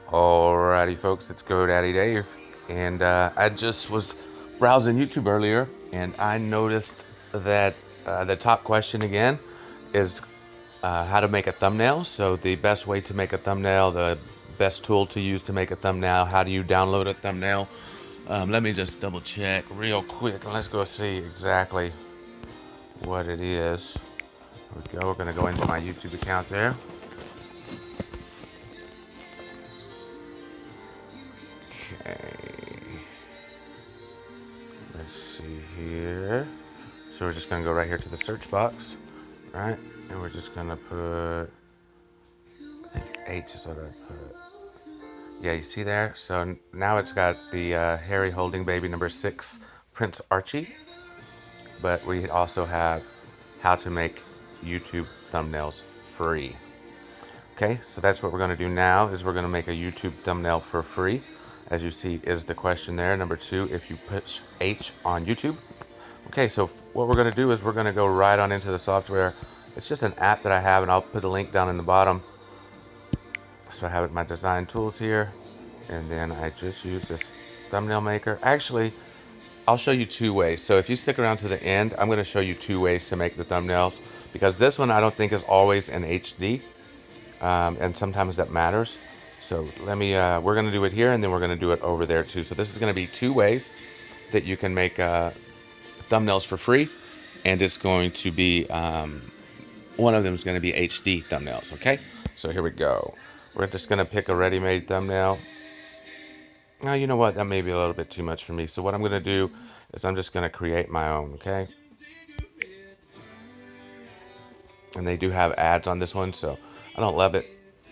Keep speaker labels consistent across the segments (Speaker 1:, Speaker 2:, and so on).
Speaker 1: Alrighty, folks, it's GoDaddy Dave, and I just was browsing YouTube earlier, and I noticed that the top question again is how to make a thumbnail. So the best way to make a thumbnail, the best tool to use to make a thumbnail, how do you download a thumbnail? Let me just double check real quick, and let's go see exactly what it is. Here we go. We're gonna go into my YouTube account there. Okay. Let's see here. So we're just gonna go right here to the search box, right? And we're just gonna put, I think H is what I put. Yeah, you see there? So now it's got the Harry holding baby number 6, Prince Archie. But we also have how to make YouTube thumbnails free. Okay, so that's what we're gonna do now is we're gonna make a YouTube thumbnail for free. As you see is the question there. Number 2, if you push H on YouTube. Okay, so what we're going to do is we're going to go right on into the software. It's just an app that I have, and I'll put a link down in the bottom. So I have my design tools here, and then I just use this thumbnail maker. Actually, I'll show you 2 ways. So if you stick around to the end, I'm going to show you 2 ways to make the thumbnails, because this one I don't think is always in HD, and sometimes that matters. So we're going to do it here, and then we're going to do it over there too. So this is going to be 2 ways that you can make thumbnails for free, and it's going to be one of them is going to be HD thumbnails. Okay, so here we go. We're just going to pick a ready-made thumbnail. Now, you know what, that may be a little bit too much for me, so what I'm going to do is I'm just going to create my own. Okay, and they do have ads on this one, so I don't love it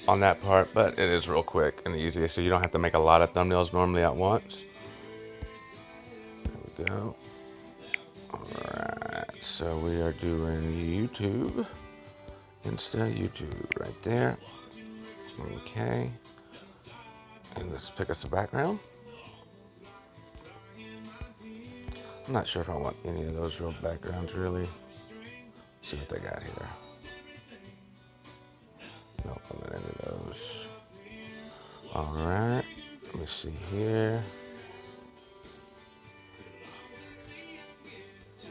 Speaker 1: on that part, but it is real quick and easy, so you don't have to make a lot of thumbnails normally at once. There we go. Alright, so we are doing YouTube. YouTube right there. Okay. And let's pick us a background. I'm not sure if I want any of those real backgrounds really. Let's see what they got here. Nope, I don't want any of those. Alright. Let me see here.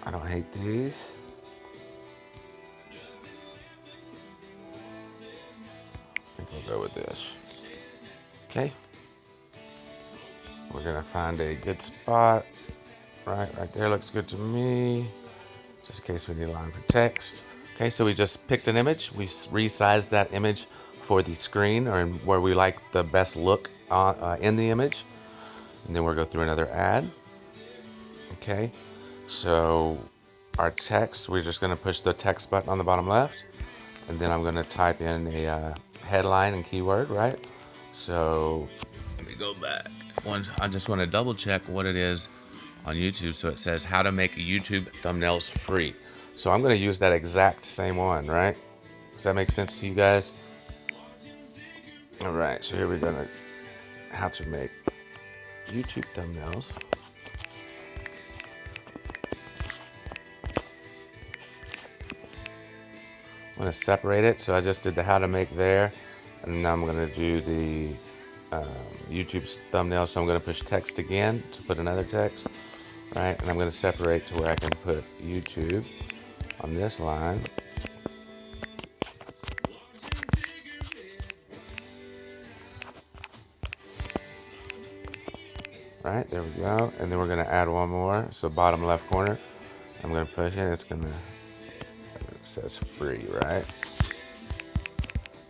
Speaker 1: I don't hate these. I think we'll go with this. Okay. We're gonna find a good spot. Right there looks good to me. Just in case we need a line for text. Okay, so we just picked an image. We resized that image for the screen, or where we like the best look in the image. And then we'll go through another ad. Okay, so our text, we're just gonna push the text button on the bottom left. And then I'm gonna type in a headline and keyword, right? So let me go back. I just want to double check what it is on YouTube. So it says how to make YouTube thumbnails free. So I'm going to use that exact same one, right? Does that make sense to you guys? All right, so here we're going to how to make YouTube thumbnails. I'm going to separate it. So I just did the how to make there, and now I'm going to do the YouTube thumbnail. So I'm going to push text again to put another text, right? And I'm going to separate to where I can put YouTube on this line. Right, there we go. And then we're going to add one more. So bottom left corner, I'm going to push it. It says free, right?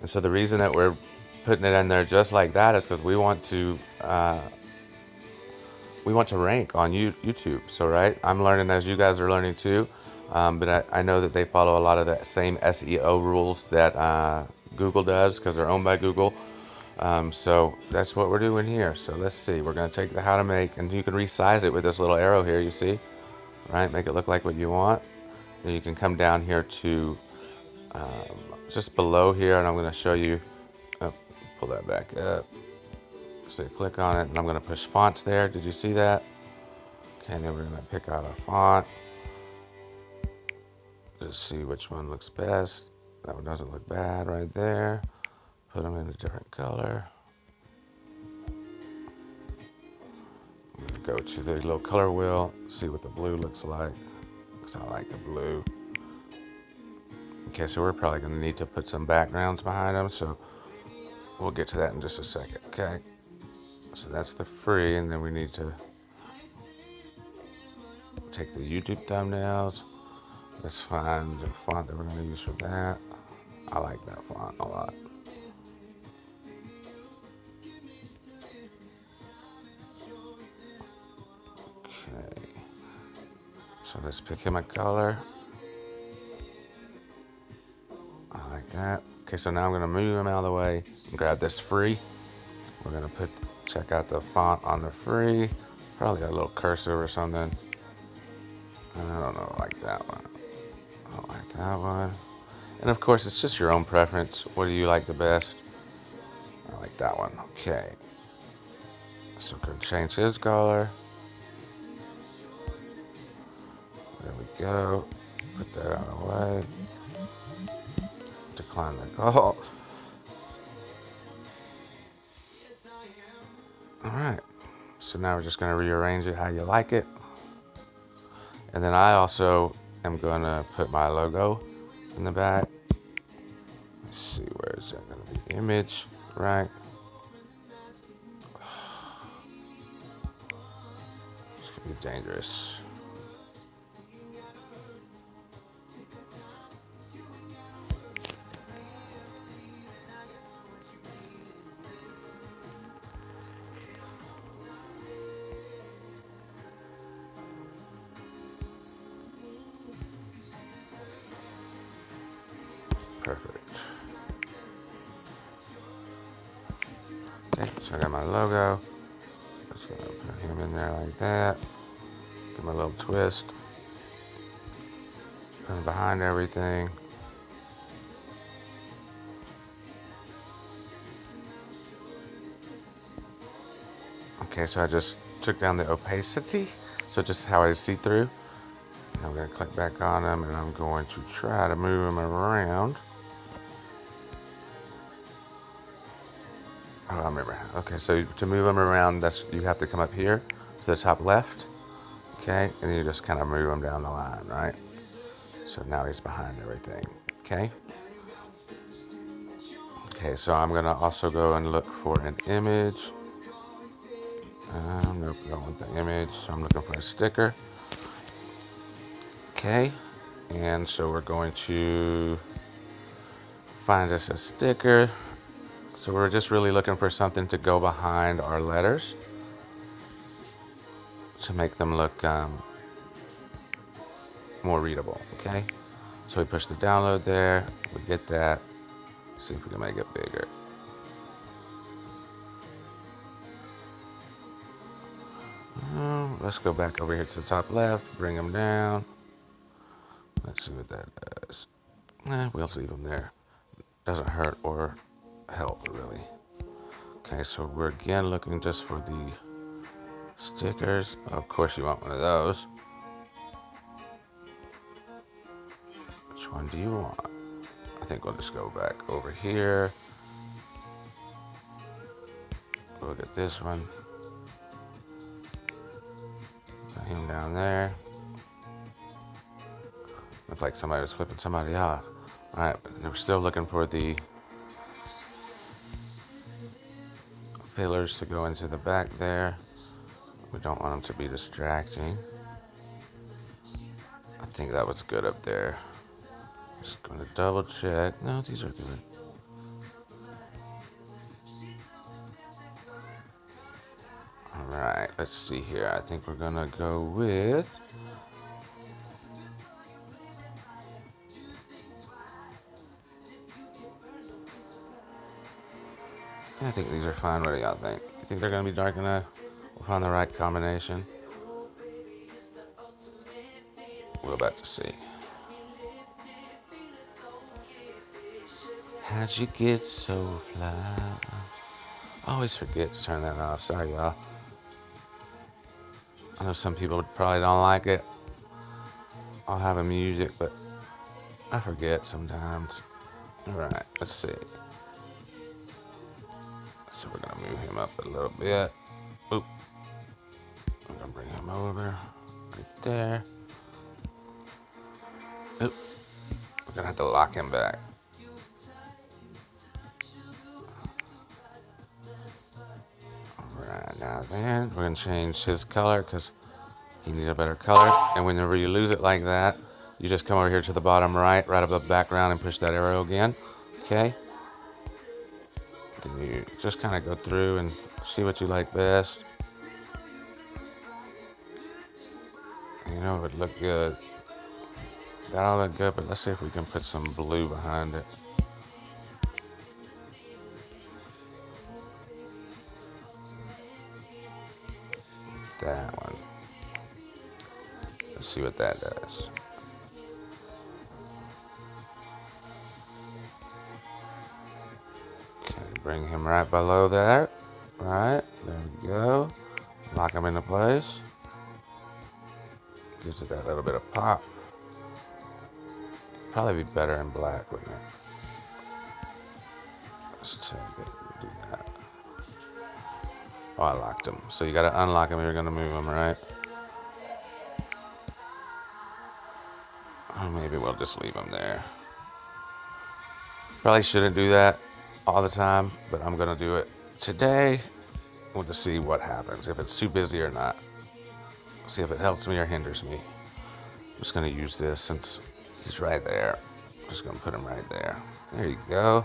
Speaker 1: And so the reason that we're putting it in there just like that is because we want to rank on YouTube. So, right, I'm learning as you guys are learning too. But I know that they follow a lot of the same SEO rules that Google does, because they're owned by Google. So that's what we're doing here. So let's see. We're going to take the how to make, and you can resize it with this little arrow here, you see? Right? Make it look like what you want. Then you can come down here to just below here, and I'm going to show you. Pull that back up. So click on it, and I'm going to push fonts there. Did you see that? Okay, and then we're going to pick out a font. Let's see which one looks best. That one doesn't look bad right there. Put them in a different color. go to the little color wheel, see what the blue looks like, because I like the blue. Okay, so we're probably going to need to put some backgrounds behind them, so we'll get to that in just a second, okay? So that's the free, and then we need to take the YouTube thumbnails. Let's find the font that we're going to use for that. I like that font a lot. Okay, so let's pick him a color. I like that. Okay, so now I'm going to move him out of the way and grab this free. We're going to check out the font on the free. Probably got a little cursor or something. I don't know, like that one. I don't like that one. And of course, it's just your own preference. What do you like the best? I like that one. Okay. So we're going to change his color. There we go. Put that out of the way. Decline the call. Alright. So now we're just going to rearrange it how you like it. And then I also am going to put my logo in the back. Let's see, where is that going to be? Image, right? It's going to be dangerous. Perfect. Okay, so I got my logo. Just gonna put him in there like that. Give him a little twist. Put him behind everything. Okay, so I just took down the opacity. So just how I see through. And I'm gonna click back on him and I'm going to try to move him around. Oh, I remember. Okay, so to move them around, you have to come up here to the top left. Okay, and then you just kind of move them down the line, right? So now he's behind everything. Okay. Okay, so I'm gonna also go and look for an image. Nope, I don't want the image. So I'm looking for a sticker. Okay, and so we're going to find us a sticker. So we're just really looking for something to go behind our letters to make them look more readable, okay? So we push the download there, we get that, see if we can make it bigger. Let's go back over here to the top left, bring them down. Let's see what that does. We'll leave them there. Doesn't hurt or help, really. Okay, so we're again looking just for the stickers. Of course you want one of those. Which one do you want? I think we'll just go back over here. Look at this one. Put him down there. Looks like somebody was flipping somebody off. Alright, we're still looking for the fillers to go into the back there. We don't want them to be distracting. I think that was good up there. Just going to double check. No, these are good. Alright, let's see here. I think we're going to go with... I think these are fine. What do y'all think? You think they're going to be dark enough? We'll find the right combination. We're about to see. How'd you get so fly? I always forget to turn that off. Sorry, y'all. I know some people probably don't like it. I'll have a music, but I forget sometimes. Alright, let's see. So we're going to move him up a little bit. Oop. I'm gonna bring him over right there. Oop, we're gonna have to lock him back. Alright, now then, we're gonna change his color because he needs a better color. And whenever you lose it like that, you just come over here to the bottom right up the background and push that arrow again. Okay? Then you just kind of go through and see what you like best. You know, it would look good. That'll look good, but let's see if we can put some blue behind it. That one. Let's see what that does. Okay, bring him right below that. Right, there we go. Lock him into place. Gives it that little bit of pop. Probably be better in black, wouldn't it? Let's take it and do that. Oh, I locked him. So you gotta unlock him if you're gonna move him, right? Or maybe we'll just leave him there. Probably shouldn't do that all the time, but I'm gonna do it today. We'll just see what happens, if it's too busy or not. See if it helps me or hinders me. I'm just gonna use this since he's right there. Just gonna put him right there. There you go.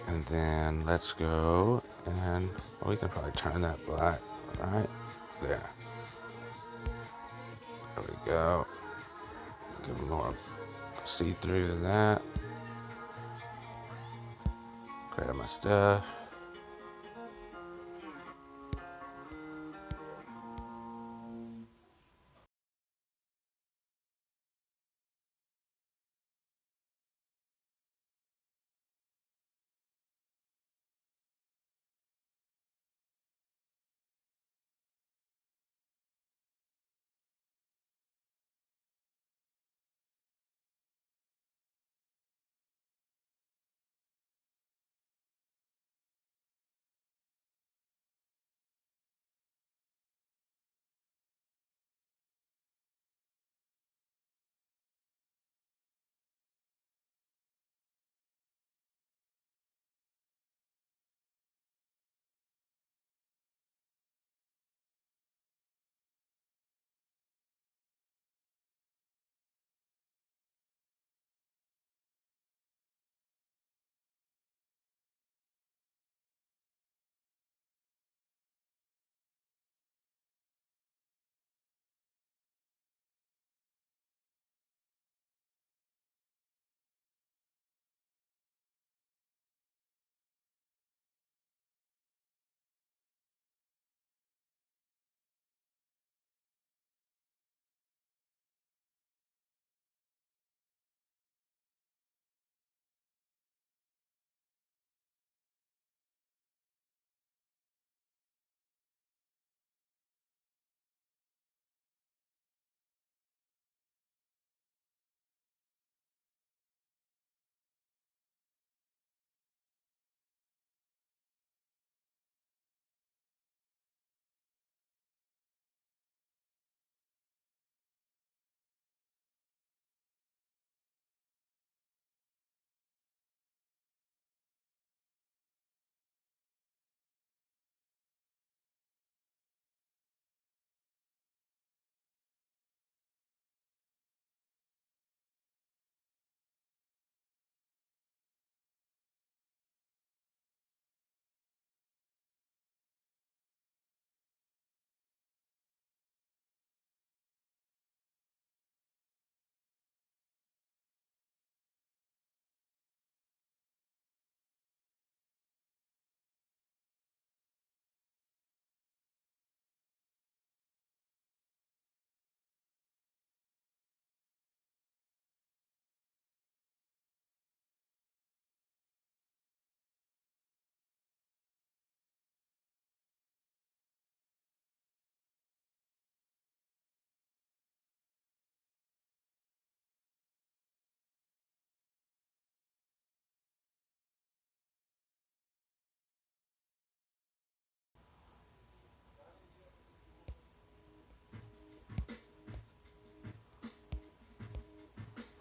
Speaker 1: And then let's go and we can probably turn that black right there. There we go. Give him more see-through than that. Grab my stuff.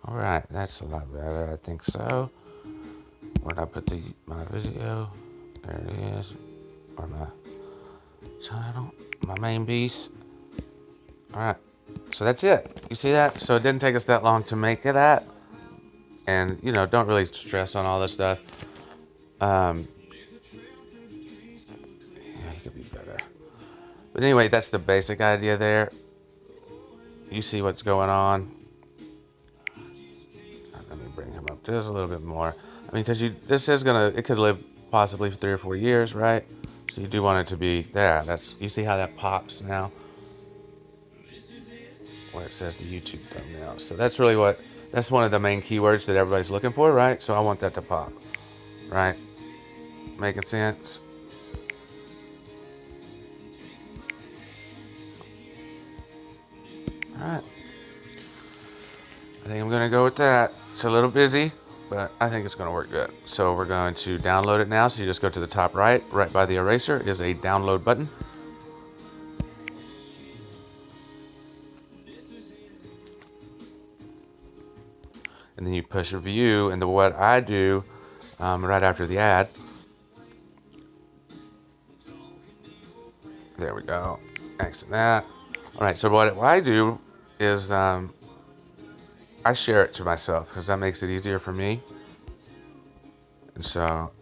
Speaker 1: All right, that's a lot better. I think so. Where'd I put my video? There it is. Or my title, my main beast. All right, so that's it. You see that? So it didn't take us that long to make that. And, don't really stress on all this stuff. Yeah, he could be better. But anyway, that's the basic idea there. You see what's going on. Let me bring him up just a little bit more. I mean, because it could live possibly for 3 or 4 years, right? So you do want it to be there. You see how that pops now? Where it says the YouTube thumbnail. So that's one of the main keywords that everybody's looking for, right? So I want that to pop, right? Making sense? All right. I think I'm going to go with that. It's a little busy, but I think it's going to work good. So we're going to download it now. So you just go to the top right by the eraser is a download button. And then you push review, and what I do right after the ad. There we go. Exit that. All right, so what I do is I share it to myself because that makes it easier for me. And so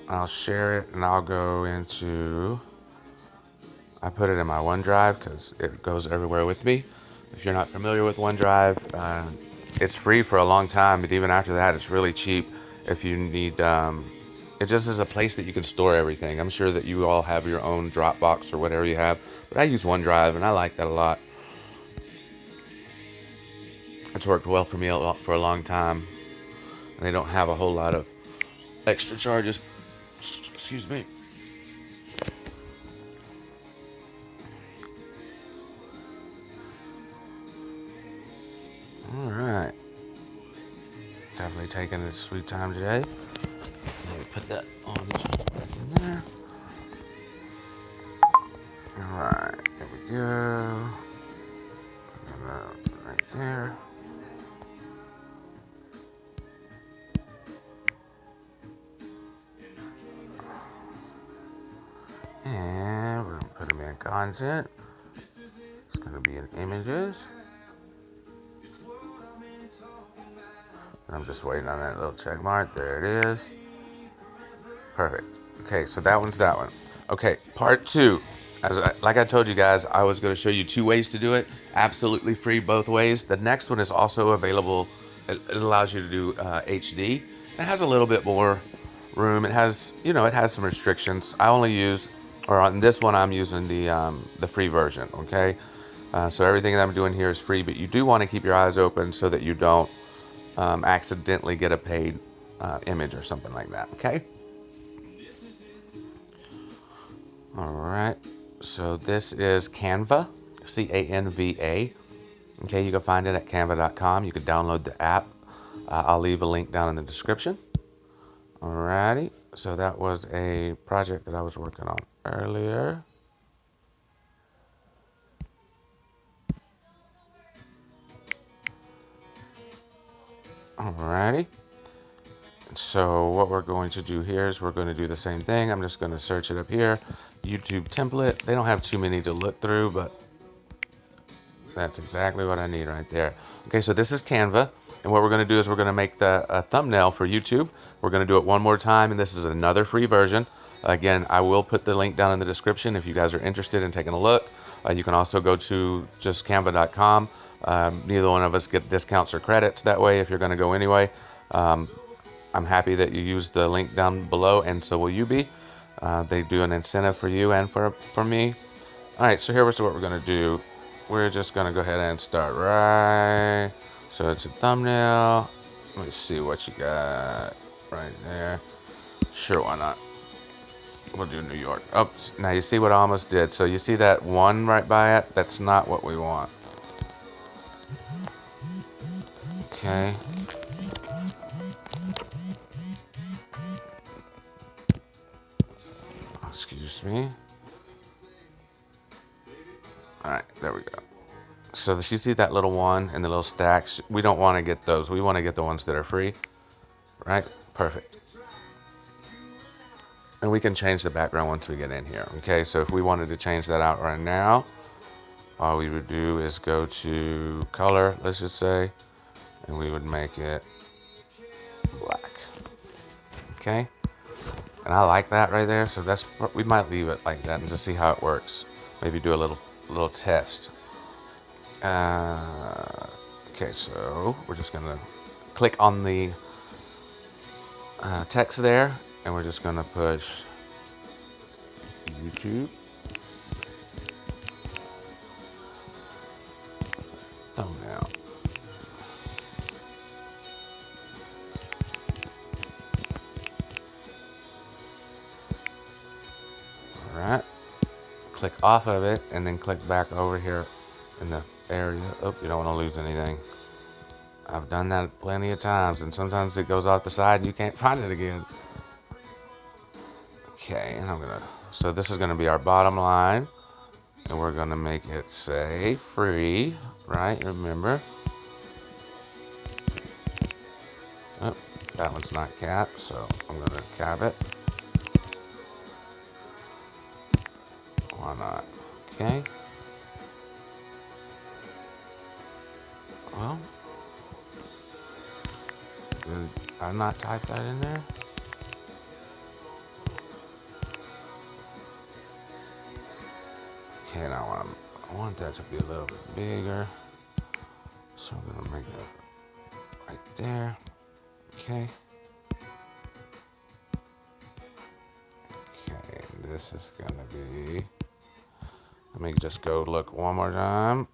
Speaker 1: I'll share it, and I'll go into, I put it in my OneDrive because it goes everywhere with me. If you're not familiar with OneDrive, it's free for a long time, but even after that, it's really cheap if you need, it just is a place that you can store everything. I'm sure that you all have your own Dropbox or whatever you have, but I use OneDrive, and I like that a lot. It's worked well for me for a long time. And they don't have a whole lot of extra charges. Excuse me. All right. Definitely taking this sweet time today. Let me put that on in there. All right. There we go. Right there. And we're going to put them in content. It's going to be in images. And I'm just waiting on that little check mark. There it is. Perfect. Okay, so that one's that one. Okay, part 2. Like I told you guys, I was going to show you 2 ways to do it. Absolutely free both ways. The next one is also available. It allows you to do HD. It has a little bit more room. It has some restrictions. I only use, or on this one, I'm using the free version. Okay, so everything that I'm doing here is free, but you do want to keep your eyes open so that you don't accidentally get a paid image or something like that. Okay. All right. So this is Canva, Canva. Okay, you can find it at canva.com. You can download the app. I'll leave a link down in the description. Alrighty. So that was a project that I was working on earlier. Alrighty. So what we're going to do here is we're going to do the same thing. I'm just going to search it up here. YouTube template. They don't have too many to look through, but that's exactly what I need right there. Okay, so this is Canva. And what we're going to do is we're going to make the thumbnail for YouTube. We're going to do it one more time, and this is another free version. Again, I will put the link down in the description if you guys are interested in taking a look. You can also go to just canva.com. Neither one of us get discounts or credits that way if you're going to go anyway. I'm happy that you used the link down below, and so will you be. They do an incentive for you and for me. All right, so here's what we're going to do. We're just going to go ahead and start right. So it's a thumbnail. Let me see what you got right there. Sure, why not? We'll do New York. Oh, now you see what I almost did. So you see that one right by it? That's not what we want. Okay. Excuse me. All right, there we go. So you see that little one and the little stacks? We don't want to get those. We want to get the ones that are free, right? Perfect. And we can change the background once we get in here. Okay, so if we wanted to change that out right now, all we would do is go to color, let's just say, and we would make it black. Okay, and I like that right there. So we might leave it like that and just see how it works. Maybe do a little test. Okay, so we're just gonna click on the text there, and we're just gonna push YouTube thumbnail. All right, click off of it, and then click back over here in the area. Oh, you don't want to lose anything. I've done that plenty of times, and sometimes it goes off the side and you can't find it again. Okay, and so this is gonna be our bottom line, and we're gonna make it say free, right? Remember, oh, that one's not capped, so I'm gonna cap it. Why not? Okay. Well, did I not type that in there? Okay, now I want that to be a little bit bigger, so I'm gonna make it right there. Okay. Okay, this is gonna be. Let me just go look one more time.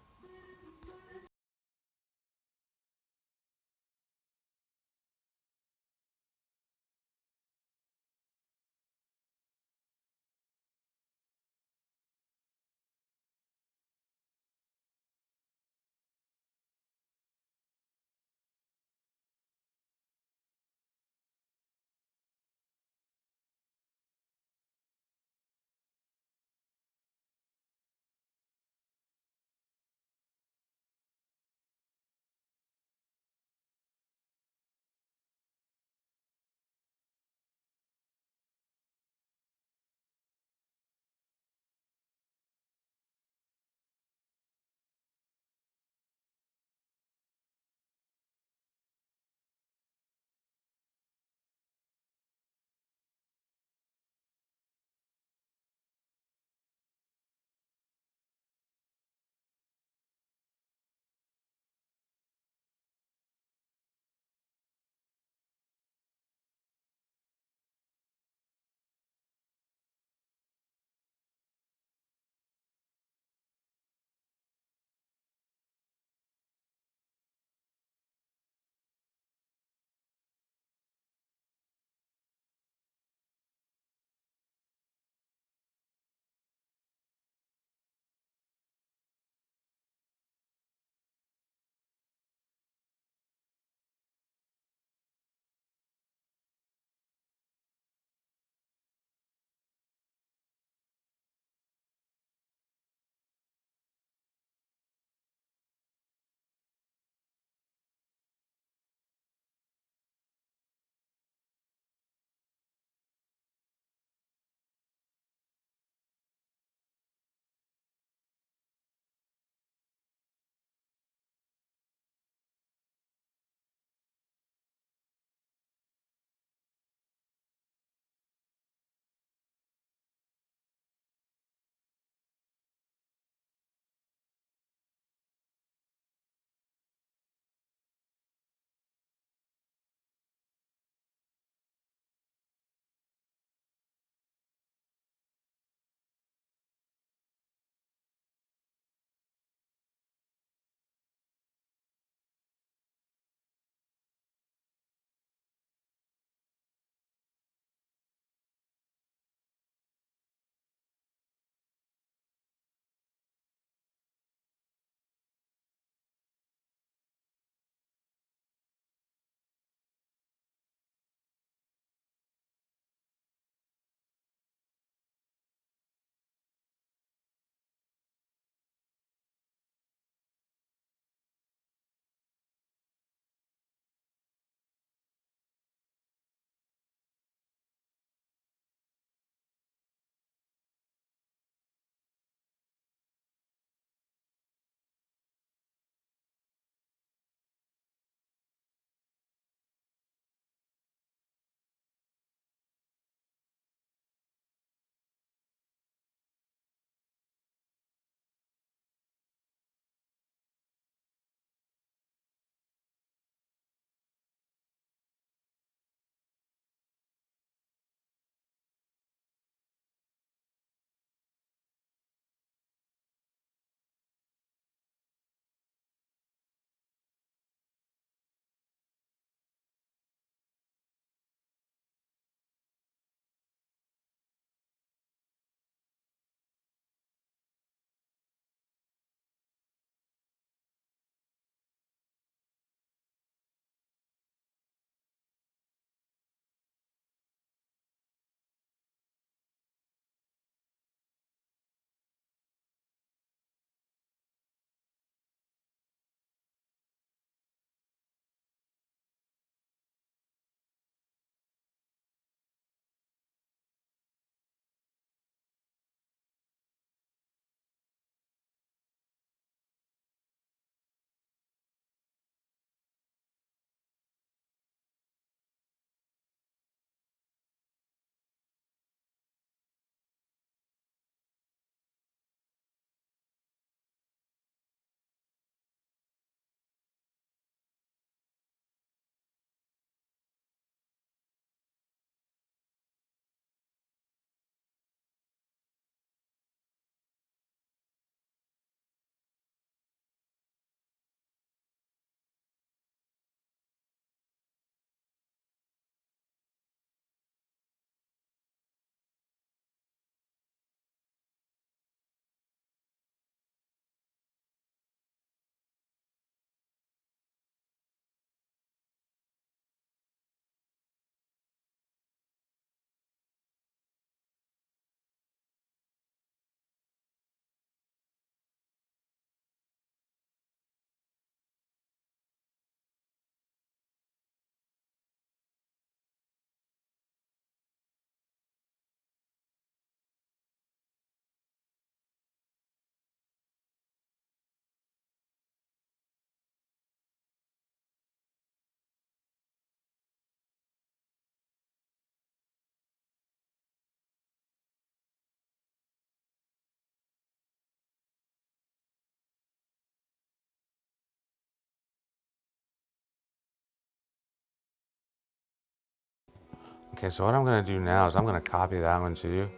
Speaker 1: Okay, so what I'm going to do now is I'm going to copy that one to you.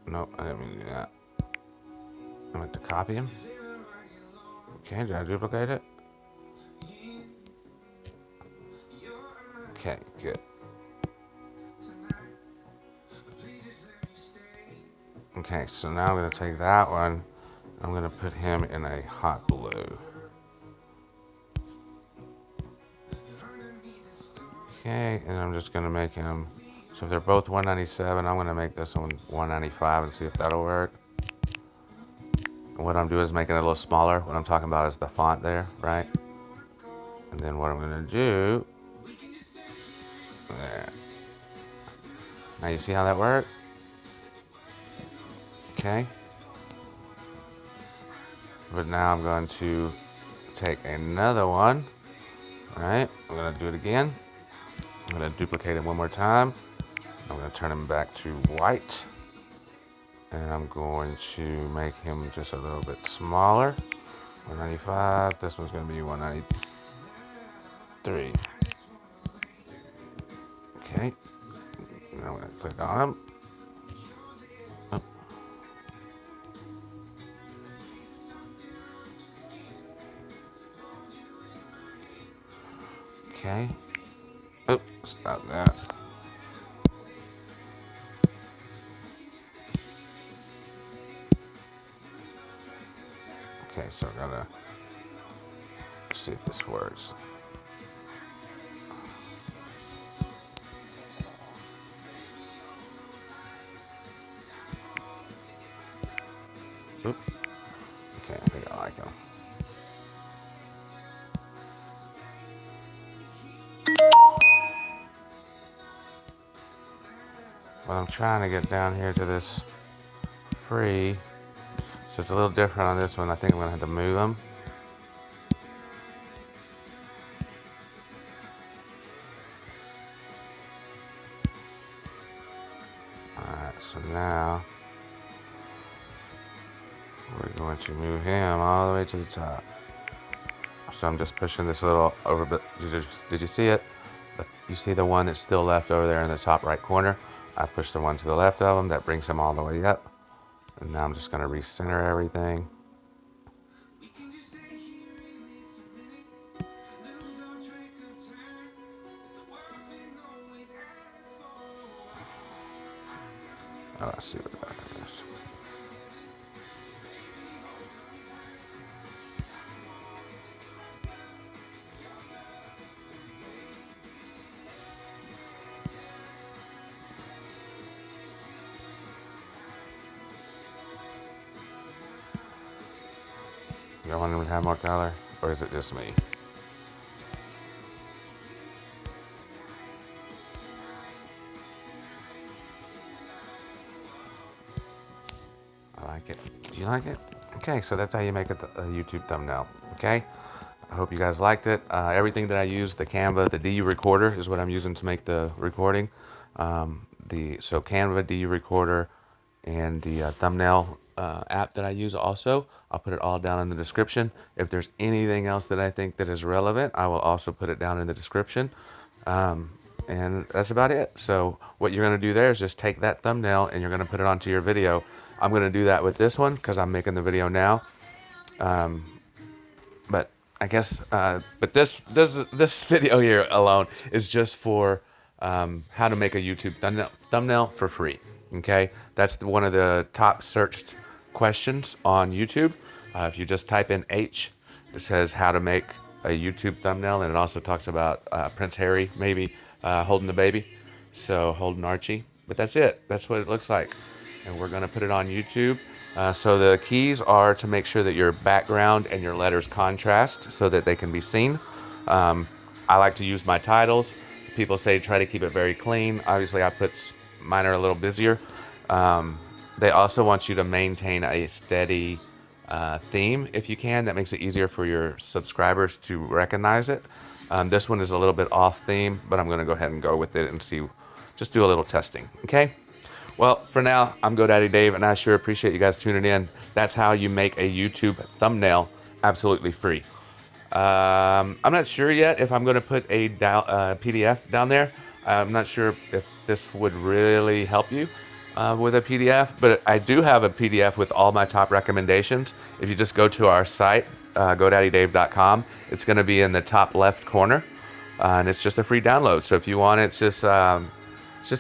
Speaker 1: Nope, I didn't mean to do that. I went to copy him. Okay, did I duplicate it? Okay, good. Okay, so now I'm going to take that one. I'm going to put him in a hot blue. Okay, and I'm just going to make him, so if they're both 197, I'm going to make this one 195 and see if that'll work. And what I'm doing is making it a little smaller. What I'm talking about is the font there, right? And then what I'm going to do, there. Now you see how that worked? Okay. But now I'm going to take another one, right? I'm going to do it again. I'm going to duplicate it one more time. I'm going to turn him back to white. And I'm going to make him just a little bit smaller. 195. This one's going to be 193. Okay. And I'm going to click on him. Oh. Okay. Oh, stop that. Okay, so I gotta see if this works. Oop. Okay, I think I like him. But I'm trying to get down here to this free. So it's a little different on this one. I think I'm gonna have to move them. Alright, so now we're going to move him all the way to the top. So I'm just pushing this little over, but did you see it? You see the one that's still left over there in the top right corner? I push the one to the left of them. That brings him all the way up. And now I'm just gonna recenter everything. Oh, let's see what that is. Y'all want him to have more color? Or is it just me? I like it. Do you like it? Okay, so that's how you make a YouTube thumbnail. Okay, I hope you guys liked it. Everything that I use, the Canva, the DU recorder is what I'm using to make the recording. So Canva, DU recorder, and the thumbnail app that I use also. I'll put it all down in the description. If there's anything else that I think that is relevant, I will also put it down in the description. And that's about it. So what you're going to do there is just take that thumbnail and you're going to put it onto your video. I'm going to do that with this one because I'm making the video now. But I guess, but this video here alone is just for how to make a YouTube thumbnail for free. Okay, that's one of the top searched questions on YouTube. If you just type in H, it says how to make a YouTube thumbnail, and it also talks about Prince Harry maybe holding the baby, so holding Archie. But that's it. That's what it looks like, and we're gonna put it on YouTube. So the keys are to make sure that your background and your letters contrast so that they can be seen. I like to use my titles. People say try to keep it very clean. Obviously, I put mine are a little busier. They also want you to maintain a steady theme if you can. That makes it easier for your subscribers to recognize it. This one is a little bit off theme, but I'm going to go ahead and go with it and see, just do a little testing. Okay. Well, for now, I'm GoDaddy Dave, and I sure appreciate you guys tuning in. That's how you make a YouTube thumbnail absolutely free. I'm not sure yet if I'm going to put a PDF down there. I'm not sure if this would really help you with a PDF, but I do have a PDF with all my top recommendations. If you just go to our site, GoDaddyDave.com, it's going to be in the top left corner, and it's just a free download. So if you want it, it's just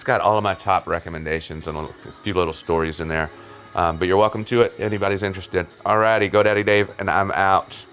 Speaker 1: got all of my top recommendations and a few little stories in there. But you're welcome to it. Anybody's interested. Alrighty, GoDaddy Dave, and I'm out.